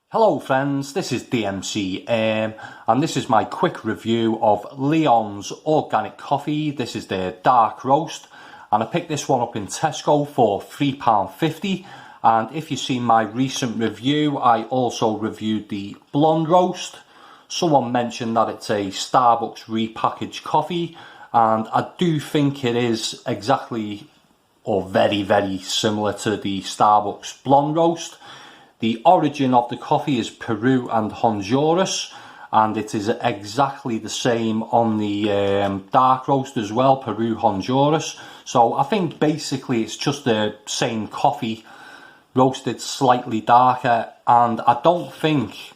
Hello friends, this is DMC and this is my quick review of Leon's organic coffee. This is their dark roast and I picked this one up in Tesco for £3.50, and if you've seen my recent review I also reviewed the blonde roast. Someone mentioned that it's a Starbucks repackaged coffee, and I do think it is exactly or very similar to the Starbucks blonde roast. The origin of the coffee is Peru and Honduras, and it is exactly the same on the dark roast as well, Peru, Honduras. So I think basically it's just the same coffee roasted slightly darker, and I don't think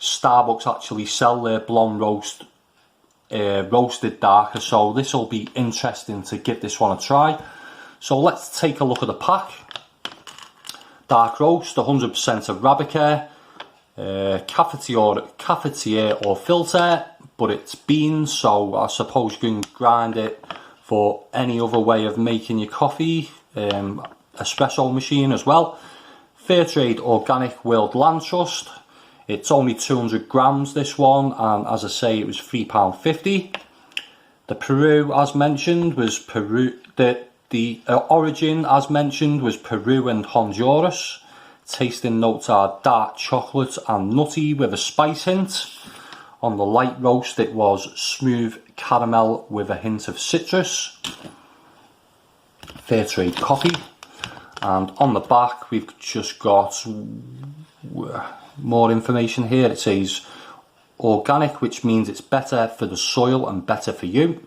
Starbucks actually sell their blonde roast roasted darker, so this will be interesting to give this one a try. So let's take a look at the pack. Dark roast, 100% Arabica, cafetiere or filter, but it's beans, so I suppose you can grind it for any other way of making your coffee, espresso machine as well. Fairtrade Organic World Land Trust. It's only 200 grams this one, and as I say it was £3.50. The Peru, as mentioned, was Peru. The origin, as mentioned, was Peru and Honduras. Tasting notes are dark chocolate and nutty with a spice hint. On the light roast it was smooth caramel with a hint of citrus. Fairtrade coffee. And on the back we've just got more information here. It says organic, which means it's better for the soil and better for you.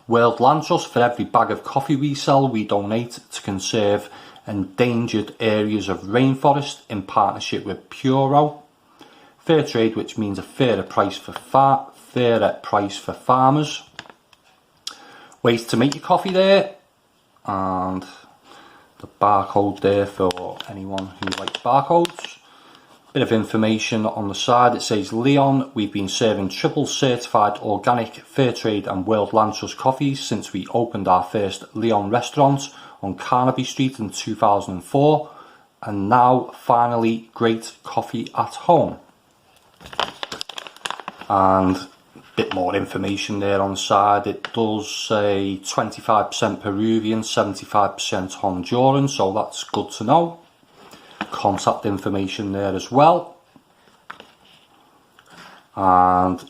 World Land Trust, for every bag of coffee we sell, we donate to conserve endangered areas of rainforest in partnership with Puro. Fair trade, which means a fairer price for farmers. Ways to make your coffee there, and the barcode there for anyone who likes barcodes. Bit of information on the side. It says Leon, we've been serving triple certified organic, fair trade and World Land Trust coffees since we opened our first Leon restaurant on Carnaby Street in 2004, and now finally great coffee at home. And a bit more information there on the side. It does say 25% Peruvian, 75% Honduran, so that's good to know. Contact information there as well, and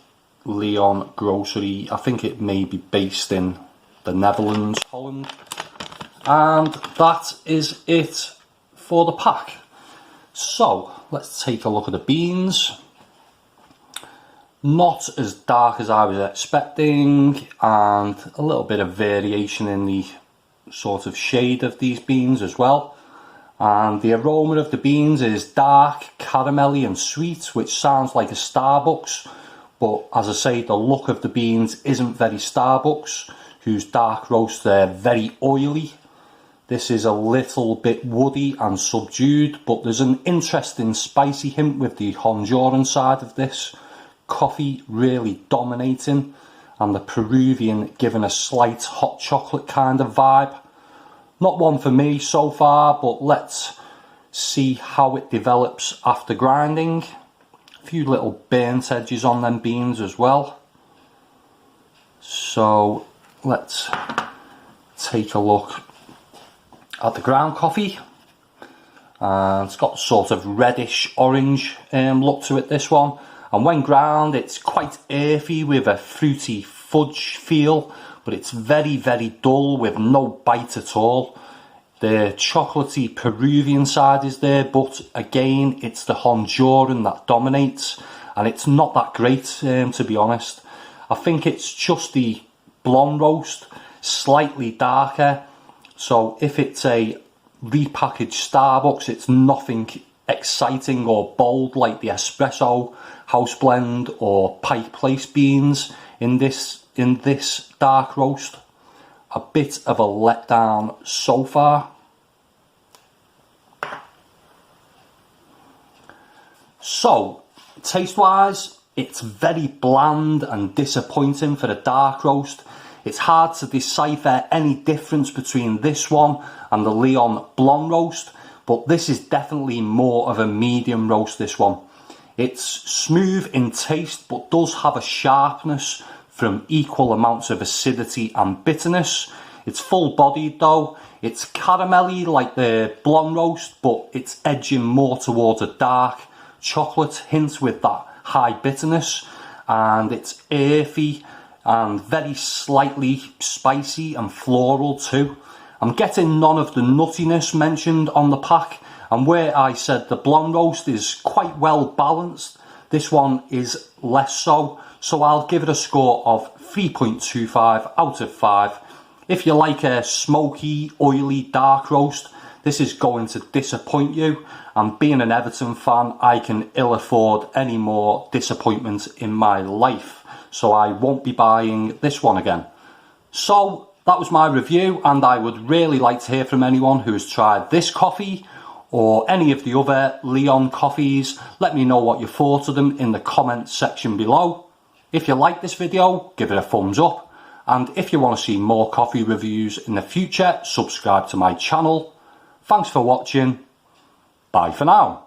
Leon Grocery, I think it may be based in the Netherlands, Holland. And that is it for the pack. So let's take a look at the beans. Not as dark as I was expecting, and a little bit of variation in the sort of shade of these beans as well. And the aroma of the beans is dark, caramelly and sweet, which sounds like a Starbucks, but as I say, the look of the beans isn't very Starbucks, whose dark roast, they're very oily. This is a little bit woody and subdued, but there's an interesting spicy hint with the Honduran side of this coffee really dominating, and the Peruvian giving a slight hot chocolate kind of vibe. Not one for me so far, but let's see how it develops after grinding. A few little burnt edges on them beans as well. So let's take a look at the ground coffee. It's got sort of reddish orange look to it, this one. And when ground it's quite earthy with a fruity fudge feel, but it's very dull with no bite at all. The chocolatey Peruvian side is there, but again it's the Honduran that dominates, and it's not that great to be honest. I think it's just the blonde roast, slightly darker, so if it's a repackaged Starbucks it's nothing exciting or bold like the espresso, house blend or Pike Place beans in this dark roast. A bit of a letdown so far. So taste wise it's very bland and disappointing for a dark roast. It's hard to decipher any difference between this one and the Leon Blonde Roast, but this is definitely more of a medium roast, this one. It's smooth in taste, but does have a sharpness from equal amounts of acidity and bitterness. It's full bodied though. It's caramelly like the Blonde Roast, but it's edging more towards a dark chocolate hint with that high bitterness. And it's earthy and very slightly spicy and floral too. I'm getting none of the nuttiness mentioned on the pack, and where I said the Blonde Roast is quite well balanced, this one is less so, so I'll give it a score of 3.25 out of 5. If you like a smoky, oily, dark roast, this is going to disappoint you, and being an Everton fan, I can ill afford any more disappointment in my life, so I won't be buying this one again. So that was my review, and I would really like to hear from anyone who has tried this coffee or any of the other Leon coffees. Let me know what you thought of them in the comments section below. If you like this video, give it a thumbs up, and if you want to see more coffee reviews in the future, subscribe to my channel. Thanks for watching. Bye for now.